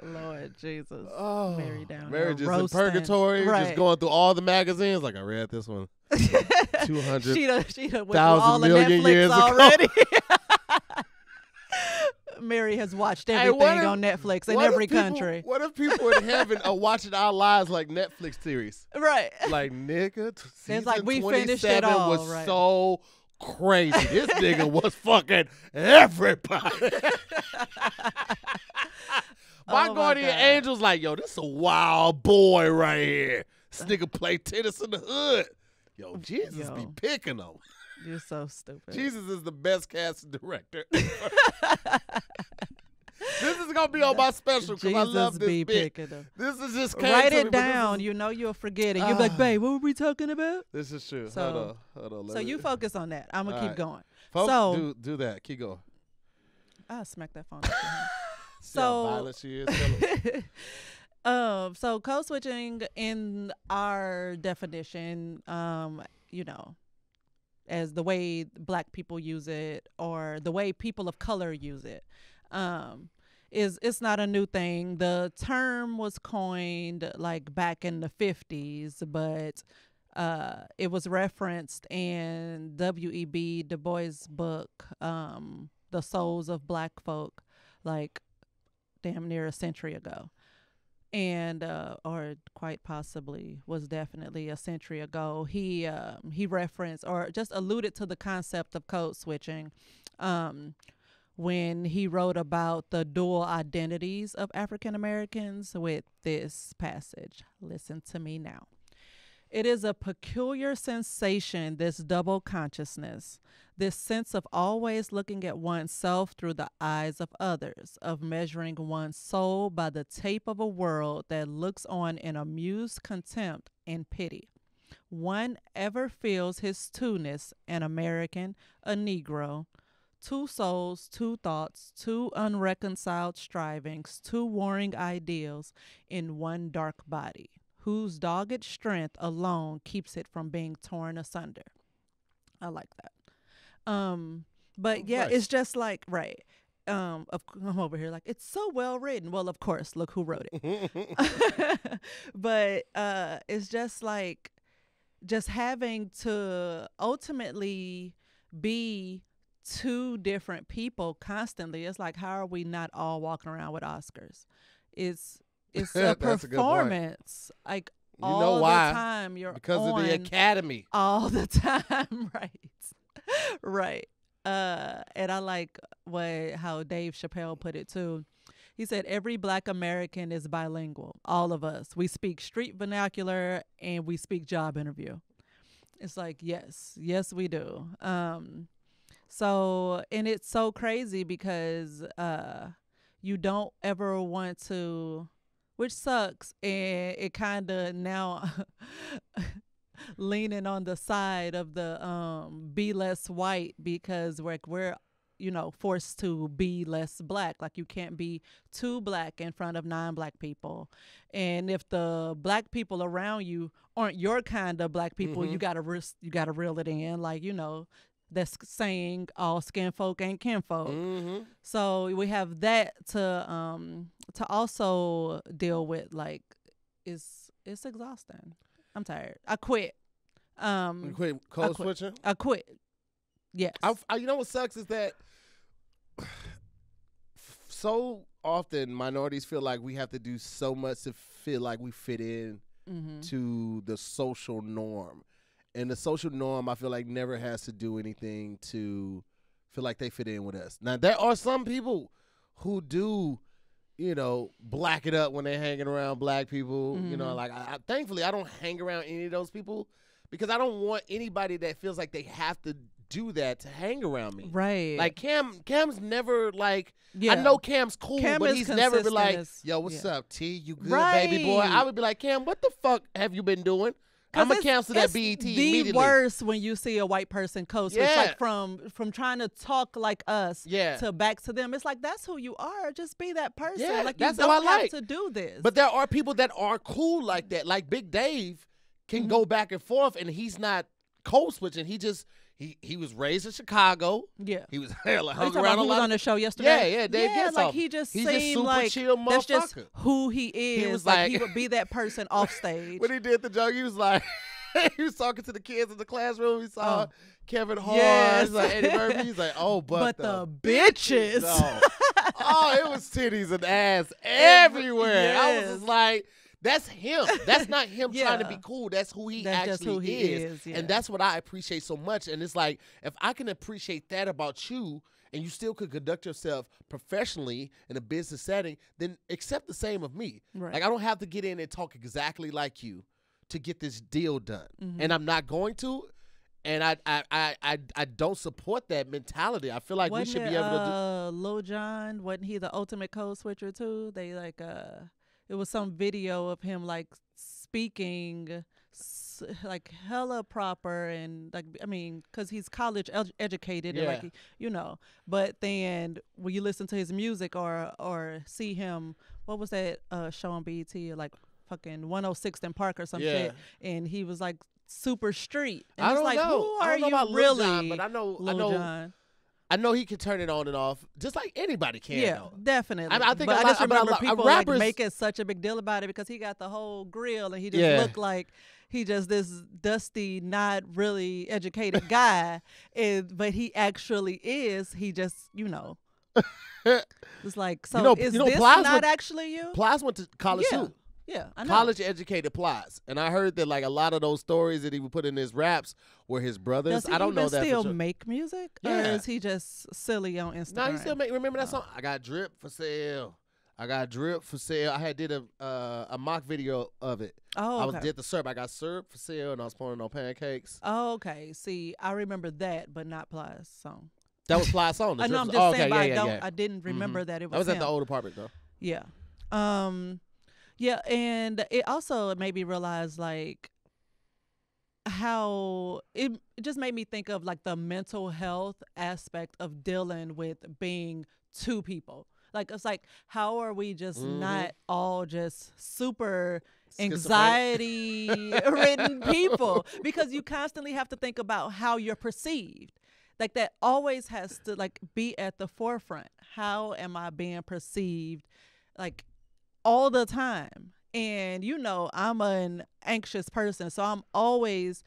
Lord Jesus, Oh, Mary down Mary there just roasting. in purgatory, Right. just going through all the magazines. Like I read this one, 200. she done went through 1,000 all the million Netflix years ago. already. Mary has watched Hey, everything what if- on Netflix in What if every people- country. What if people in heaven are watching our lives like Netflix series? Right. Like nigga, season like, we finished it 27 all, was right. so crazy. This nigga was fucking everybody. My Oh, my guardian God. angel's like, yo, this a wild boy right here. This nigga play tennis in the hood. Yo, Jesus be Yo. picking them. You're so stupid. Jesus is the best casting director. This is gonna be on my special because I love Jesus this be bit. picking them. This is just came Write to me, it but this down. is- You know you'll forget it. You'll be like, babe, what were we talking about? This is true. So- hold on. So you focus on that. I'm going to All keep right. going. Folks, So- do that. Keep going. I'll smack that phone. Out your hand. See how So- violent she is. Tell her. So code switching in our definition, as the way black people use it or the way people of color use it, it's not a new thing. The term was coined like back in the 50s, but it was referenced in W.E.B. Du Bois' book, The Souls of Black Folk, like damn near a century ago. And or quite possibly was definitely a century ago. He referenced or just alluded to the concept of code switching when he wrote about the dual identities of African Americans with this passage. Listen to me now. It is a peculiar sensation, this double consciousness, this sense of always looking at oneself through the eyes of others, of measuring one's soul by the tape of a world that looks on in amused contempt and pity. One ever feels his two-ness, an American, a Negro, two souls, two thoughts, two unreconciled strivings, two warring ideals in one dark body, whose dogged strength alone keeps it from being torn asunder. I like that. But yeah, Nice. it's just like, right. I'm over here like, it's so well written. Well, of course, look who wrote it. But it's just like, just having to ultimately be two different people constantly. It's like, how are we not all walking around with Oscars? It's It's a That's a good point. performance. Like You all know why? the time you're Because on of the academy. all the time, right? Right. And I like how Dave Chappelle put it too. He said every Black American is bilingual. All of us. We speak street vernacular and we speak job interview. It's like yes, we do. So and it's so crazy because you don't ever want to, which sucks, and it kind of now leaning on the side of the be less white because we're forced to be less Black. Like you can't be too Black in front of non-Black people, and if the Black people around you aren't your kind of Black people, you gotta reel it in. Like that's saying all skin folk ain't kinfolk. So we have that to also deal with. Like it's exhausting. I'm tired. I quit. You quit code switching? I quit. Yes. You know what sucks is that so often minorities feel like we have to do so much to feel like we fit in to the social norm. And the social norm, I feel like, never has to do anything to feel like they fit in with us. Now, there are some people who do, black it up when they're hanging around Black people. Like, thankfully, I don't hang around any of those people because I don't want anybody that feels like they have to do that to hang around me. Right. Like, Cam's never, like, I know Cam's cool, but he's never been like, yo, what's up, T? You good, baby boy? I would be like, Cam, what the fuck have you been doing? I'm gonna cancel that BET immediately. The worst when you see a white person code switch, like from trying to talk like us to back to them. It's like that's who you are. Just be that person. Yeah, like that's you don't how I have to do this. But there are people that are cool like that. Like Big Dave can go back and forth, and he's not code switching. He was raised in Chicago. Yeah, he was hung around a lot. Was on the show yesterday. Yeah, Dave gets like off. he just he's seemed just super like chill motherfucker. That's just who he is. He was like he would be that person off stage. When he did the joke, he was like. He was talking to the kids in the classroom. He saw Kevin Hart, yes. like Eddie Murphy. He's like, oh, but the bitches. No. Oh, it was titties and ass everywhere. Yes. I was just like, that's him. That's not him trying to be cool. That's who he actually is. And that's what I appreciate so much. And it's like, if I can appreciate that about you, and you still could conduct yourself professionally in a business setting, then accept the same of me. Right. Like, I don't have to get in and talk exactly like you to get this deal done, and I'm not going to, and I don't support that mentality. I feel like we should be able to do. Lil Jon, wasn't he the ultimate code switcher too? They like it was some video of him like speaking like hella proper and like because he's college educated and like but then when you listen to his music or see him, what was that show on BET like fucking 106th and Park or some shit, and he was like super street. And I it's don't like, know. who I are don't know you about really? Lil Jon, but I know he can turn it on and off just like anybody can. Yeah, though. definitely. I think but I just remember people rappers, like making such a big deal about it because he got the whole grill and he just looked like he just this dusty, not really educated guy, but he actually is. He just it's like so. Is this not actually you? Plies went to college too. Yeah, I know. College educated Plies, and I heard that like a lot of those stories that he would put in his raps were his brothers. Does he I don't know that. Still for sure. make music, or is he just silly on Instagram? No, he still make. Remember that song? I got drip for sale. I had did a mock video of it. Oh, okay. I did the syrup. I got syrup for sale, and I was pouring on pancakes. Oh, okay. See, I remember that, but not Plies' song. That was Plies' song. I know. I'm just saying, but I didn't remember that it was. I was him. at the old apartment though. Yeah. Yeah, and it also made me realize like how it just made me think of like the mental health aspect of dealing with being two people. Like it's like how are we just not all just super anxiety ridden people, because you constantly have to think about how you're perceived. Like that always has to like be at the forefront. How am I being perceived? Like all the time. And I'm an anxious person, so I'm always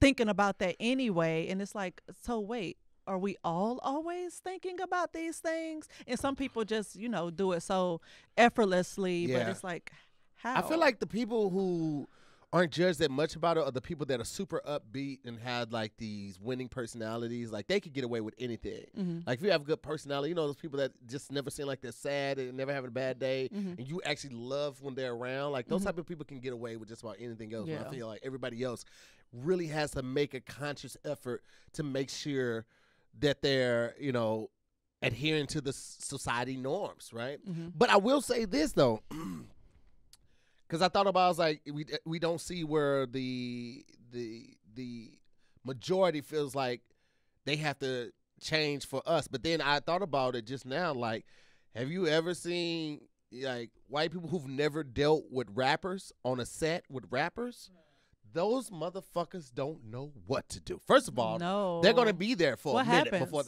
thinking about that anyway. And it's like, so wait, are we all always thinking about these things? And some people just, do it so effortlessly, but Yeah. it's like, how? I feel like the people who aren't judged that much about it are the people that are super upbeat and have like these winning personalities. Like they could get away with anything. Mhm. Like if you have a good personality, those people that just never seem like they're sad and never having a bad day, Mhm. and you actually love when they're around. Like those Mhm. type of people can get away with just about anything else. But Yeah. I feel like everybody else really has to make a conscious effort to make sure that they're, adhering to the society norms, right? Mhm. But I will say this though. Because I thought about, I was like, we don't see where the majority feels like they have to change for us. But then I thought about it just now, like, have you ever seen like white people who've never dealt with rappers on a set with rappers? Those motherfuckers don't know what to do. First of all, No. they're gonna be there for What a minute happens? before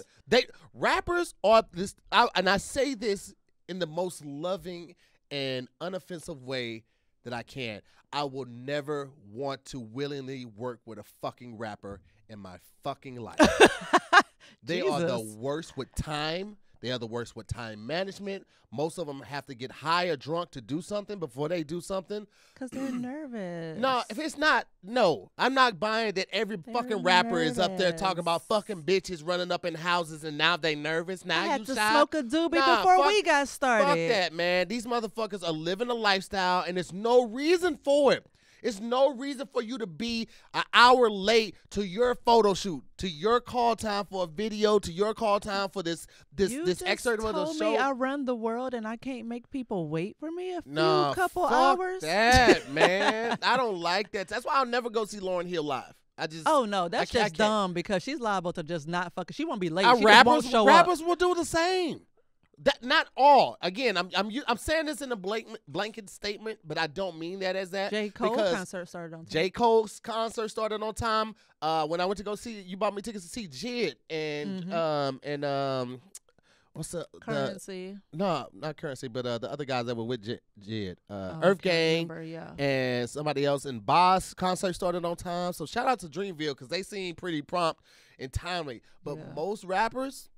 rappers are this. And I say this in the most loving and unoffensive way that I can. I will never want to willingly work with a fucking rapper in my fucking life. They are the Jesus. worst with time. They are the worst with time management. Most of them have to get high or drunk to do something before they do something. Because they're nervous. No, if it's not, no. I'm not buying that every They're fucking rapper is up there talking nervous. about fucking bitches running up in houses and now they nervous. Now I had you to shy. smoke a doobie Nah, before fuck- we got started. Fuck that, man. These motherfuckers are living a lifestyle, and there's no reason for it. It's no reason for you to be an hour late to your photo shoot, to your call time for a video, to your call time for this You just excerpt of the told show. me I run the world and I can't make people wait for me a few Nah, couple fuck hours. that, man. I don't like that. That's why I'll never go see Lauryn Hill live. I just Oh no, that's I just can't. dumb because she's liable to just not fucking. She won't be late. She just rappers won't show up. rappers will do the same. That not all. Again, I'm saying this in a blanket statement, but I don't mean that as that. J. Cole because concert started on time. J. Cole's concert started on time. When I went to go see, you bought me tickets to see Jid and what's the Currency. no, not Currency, but the other guys that were with Jid, Oh, Earth can't Gang remember, yeah. and somebody else. And Boss concert started on time. So shout out to Dreamville because they seem pretty prompt and timely. But Yeah. most rappers,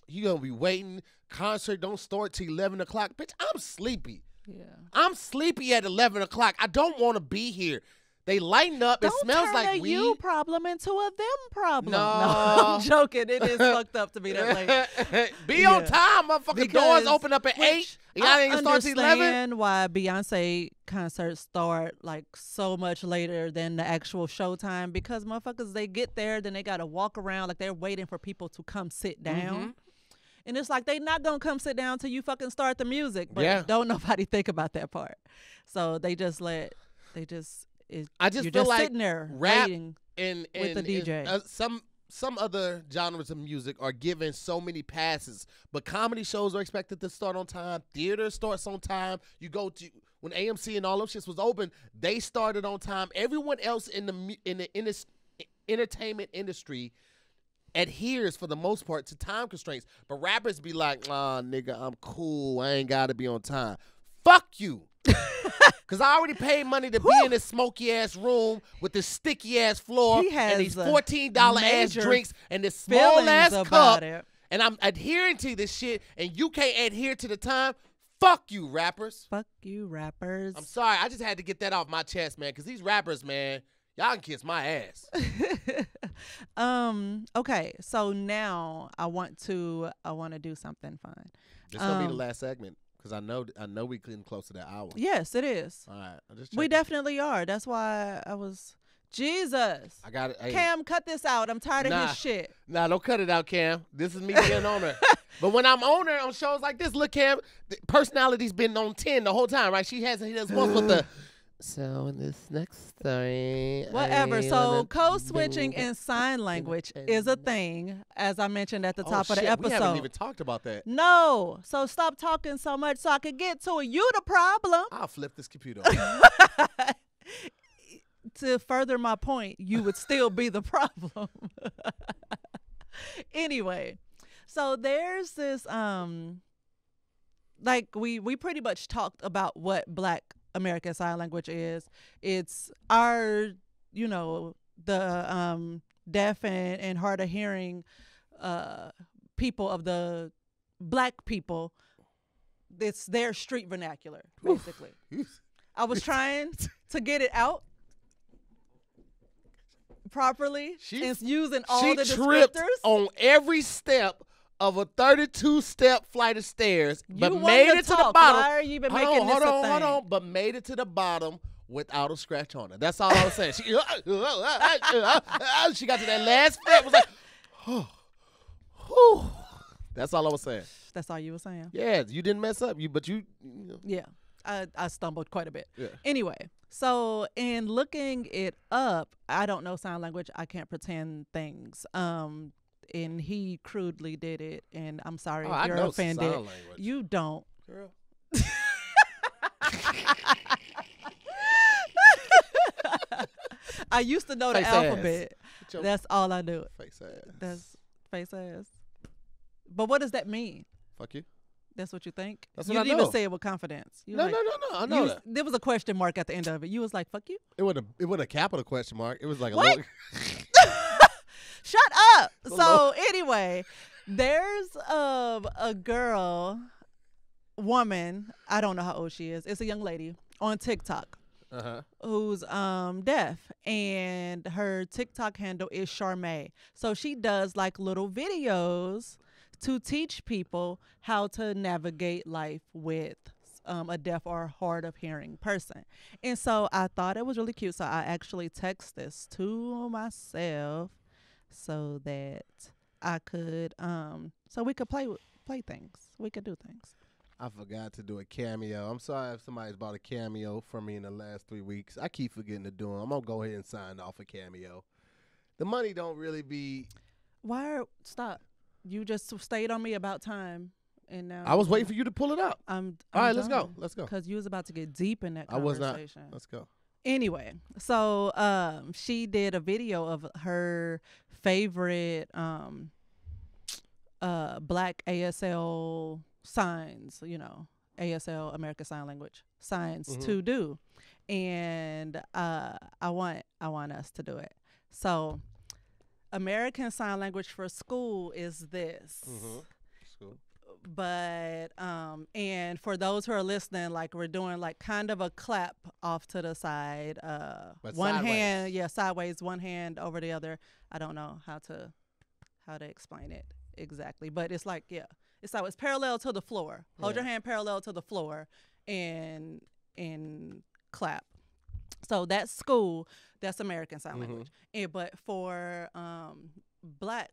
you gonna be waiting. Concert don't start till 11 o'clock. Bitch, I'm sleepy. Yeah. I'm sleepy at 11 o'clock. I don't want to be here. They lighten up. Don't it smells turn like a weed. you problem into a them problem. No. I'm joking. It is fucked up to be that late. Be on Yeah. time, motherfucker. Doors Because- open up at 8. which Y'all I ain't gonna start till 11. understand why Beyonce concerts start like so much later than the actual show time because motherfuckers, they get there, then they gotta walk around like they're waiting for people to come sit down. Mhm. And it's like they not gonna come sit down till you fucking start the music. But Yeah. don't nobody think about that part. So they just I just you're feel just like sitting there rap waiting. and with the DJ. some other genres of music are given so many passes, but comedy shows are expected to start on time. Theater starts on time. You go to when AMC and all those shits was open, they started on time. Everyone else in the entertainment industry adheres for the most part to time constraints, but rappers be like, "Ah, nigga, I'm cool. I ain't gotta be on time." Fuck you. Cause I already paid money to be in this smoky ass room with this sticky ass floor He has and these $14 ass major drinks and this small ass Feelings cup, about it. and I'm adhering to this shit, and you can't adhere to the time. Fuck you, rappers. Fuck you, rappers. I'm sorry, I just had to get that off my chest, man. Cause these rappers, man, y'all can kiss my ass. Okay, so now I want to do something fun. This gonna be the last segment. Cause I know we getting close to that hour. Yes, it is. All right, I just We checking. definitely are. That's why I was Jesus. I got it. Hey, Cam, cut this out. I'm tired of Nah. his shit. Nah, don't cut it out, Cam. This is me being owner. But when I'm owner on shows like this, look, Cam, the personality's been on 10 the whole time, right? He does once with the. So in this next story, Whatever. I So wanna code switching bring in sign language is a thing, as I mentioned at the top of the shit, episode. We haven't even talked about that. No. So stop talking so much so I can get to it. You the problem. I'll flip this computer over. To further my point, you would still be the problem. Anyway, so there's this like we pretty much talked about what Black American Sign Language is. It's our, the deaf and hard of hearing people of the black people. It's their street vernacular, basically. I was trying to get it out properly and using all the tripped descriptors on every step of a 32-step flight of stairs, but you made wanted it to to the talk. bottom. Why are you even making this a thing? Hold on, but made it to the bottom without a scratch on it. That's all I was saying. She got to that last step. Was like, oh, that's all I was saying. That's all you were saying. Yeah, you didn't mess up. You know. Yeah, I stumbled quite a bit. Yeah. Anyway, so in looking it up, I don't know sign language. I can't pretend things. And he crudely did it, and I'm sorry if you're offended. Sign language. You don't. Girl. I used to know the alphabet. That's all I knew. Face ass. That's face ass. But what does that mean? Fuck you. That's what you think? That's you what I didn't know. even say it with confidence. You No. like, I know that. There was a question mark at the end of it. You was like, fuck you? It wasn't a capital question mark. It was like a What? little. Shut up. So anyway, there's a woman, I don't know how old she is. It's a young lady on TikTok. Who's deaf, and her TikTok handle is Charmaine. So she does like little videos to teach people how to navigate life with a deaf or hard of hearing person. And so I thought it was really cute. So I actually text this to myself so that I could so we could play things. We could do things. I forgot to do a cameo. I'm sorry if somebody's bought a cameo from me in the last 3 weeks. I keep forgetting to do them. I'm going to go ahead and sign off a cameo. The money don't really be... Stop. You just stayed on me about time, and now... I was waiting for you to pull it up. I'm All right, let's done. go. Let's go. Because you was about to get deep in that I was conversation. not. Let's go. Anyway, so she did a video of her favorite black ASL signs, ASL, American Sign Language signs to do, and I want us to do it. So, American Sign Language for school is this. School. But and for those who are listening, like we're doing like kind of a clap off to the side, But one sideways. hand, sideways, one hand over the other. I don't know how to explain it exactly, but it's like it's like it's parallel to the floor. Hold your hand parallel to the floor and clap. So that's school. That's American Sign Language. But for Black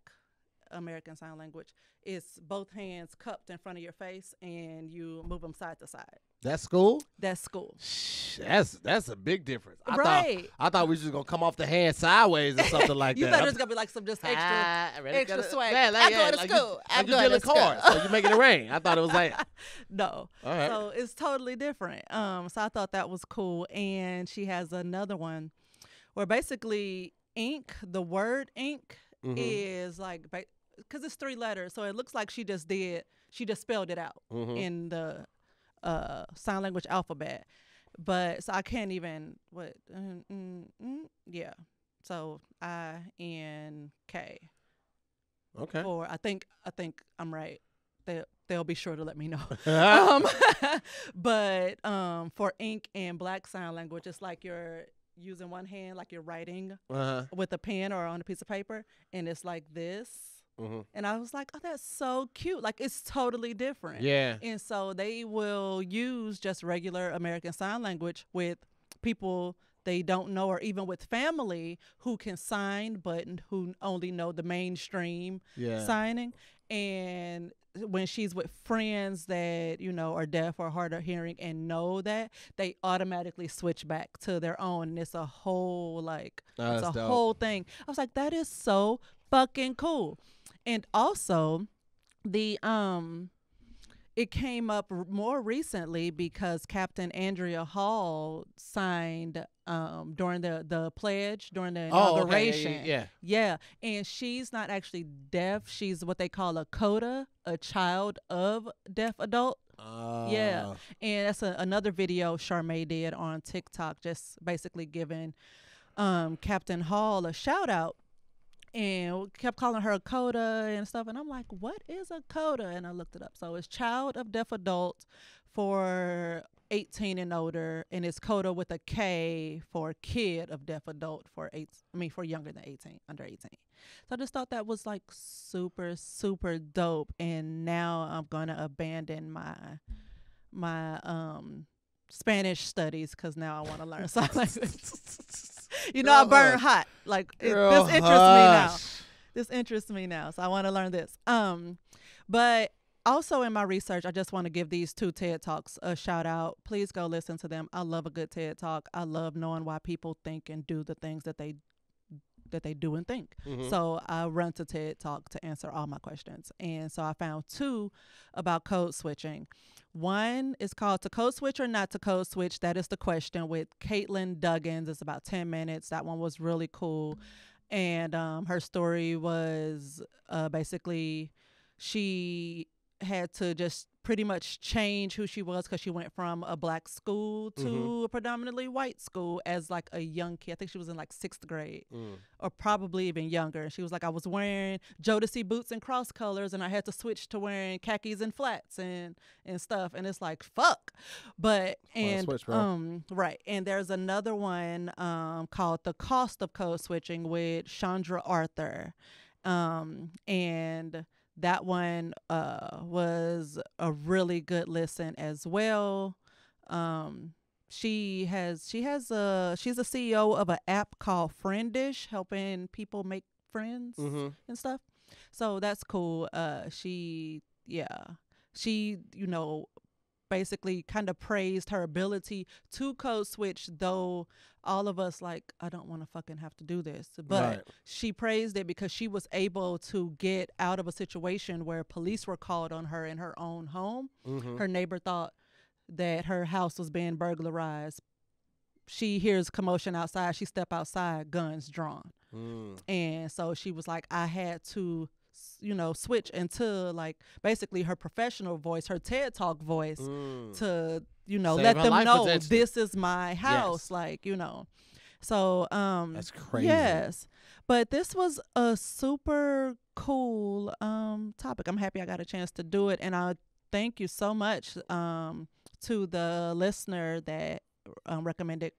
American Sign Language, it's both hands cupped in front of your face and you move them side to side. That's school? That's school. That's a big difference. I thought we was just gonna come off the hand sideways or something like you that. thought it was gonna be like some just extra swag. Yeah, I'm going to school. I'm you're going to dealing cards, so you're making it rain. I thought it was like no. All right. So it's totally different. So I thought that was cool. And she has another one where basically the word ink is like, because it's 3 letters, so it looks like she just spelled it out in the sign language alphabet. But so I can't even so INK. Okay. Or I think I'm right. They'll be sure to let me know. But for ink and Black Sign Language, it's like you're using one hand, like you're writing with a pen or on a piece of paper, and it's like this. And I was like, oh, that's so cute. Like, it's totally different. Yeah. And so they will use just regular American Sign Language with people they don't know, or even with family who can sign but who only know the mainstream signing. And when she's with friends that, are deaf or hard of hearing and know that, they automatically switch back to their own. And it's a whole, whole thing. I was like, that is so fucking cool. And also, it came up more recently because Captain Andrea Hall signed during the pledge, during the inauguration. Okay. Yeah. And she's not actually deaf. She's what they call a CODA, a child of deaf adult. Yeah. And that's another video Charmaine did on TikTok, just basically giving Captain Hall a shout out. and we kept calling her a coda and stuff. And I'm like, what is a coda? And I looked it up. So it's child of deaf adult for 18 and older, and it's coda with a K for kid of deaf adult for for younger than 18, under 18. So I just thought that was like super, super dope. And now I'm gonna abandon my Spanish studies because now I want to learn sign language. I burn hot. Like this interests me now. This interests me now, so I want to learn this. But also in my research, I just want to give these 2 TED Talks a shout out. Please go listen to them. I love a good TED Talk. I love knowing why people think and do the things that they do and think. Mm-hmm. So I run to TED Talk to answer all my questions. And so I found 2 about code switching. One is called To Code Switch or Not to Code Switch. That is the question, with Caitlin Duggins. It's about 10 minutes. That one was really cool. And her story was basically she had to just pretty much change who she was because she went from a black school to a predominantly white school as like a young kid. I think she was in like 6th grade or probably even younger. She was like, I was wearing Jodeci boots and cross colors and I had to switch to wearing khakis and flats and stuff. And it's like, fuck. But, and, switch, right. And there's another one called The Cost of Code Switching with Chandra Arthur. And that one was a really good listen as well. She's a CEO of an app called Friendish, helping people make friends and stuff. So that's cool. She basically kind of praised her ability to code switch, though all of us like, I don't want to fucking have to do this. But she praised it because she was able to get out of a situation where police were called on her in her own home. Her neighbor thought that her house was being burglarized. She hears commotion outside. She step outside, guns drawn. And so she was like, I had to switch into like basically her professional voice, her TED Talk voice to, let them know this is my house. So, that's crazy. Yes. But this was a super cool topic. I'm happy I got a chance to do it. And I thank you so much to the listener that recommended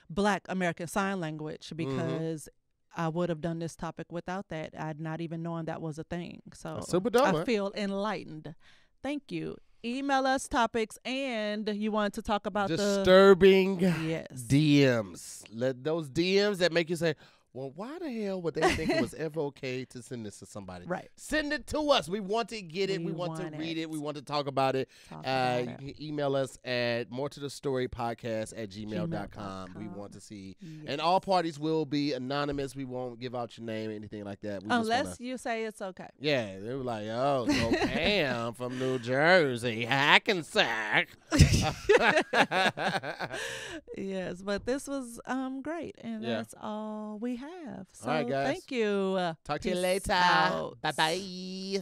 Black American Sign Language, because I would have done this topic without that. I'd not even known that was a thing. So super dope, I feel enlightened. Thank you. Email us topics, and you wanted to talk about disturbing DMs. Let those DMs that make you say, well, why the hell would they think it was ever okay to send this to somebody? Right. Send it to us. We want to get it. We want to read it. We want to talk about it. You can email us at moretothestorypodcast@gmail.com. We want to see. Yes. And all parties will be anonymous. We won't give out your name or anything like that. Unless you say it's okay. Yeah. They were like, oh, so Pam from New Jersey, Hackensack. Yes, but this was great. And that's all we have. So all right, guys. Thank you. Talk to you later. Bye-bye.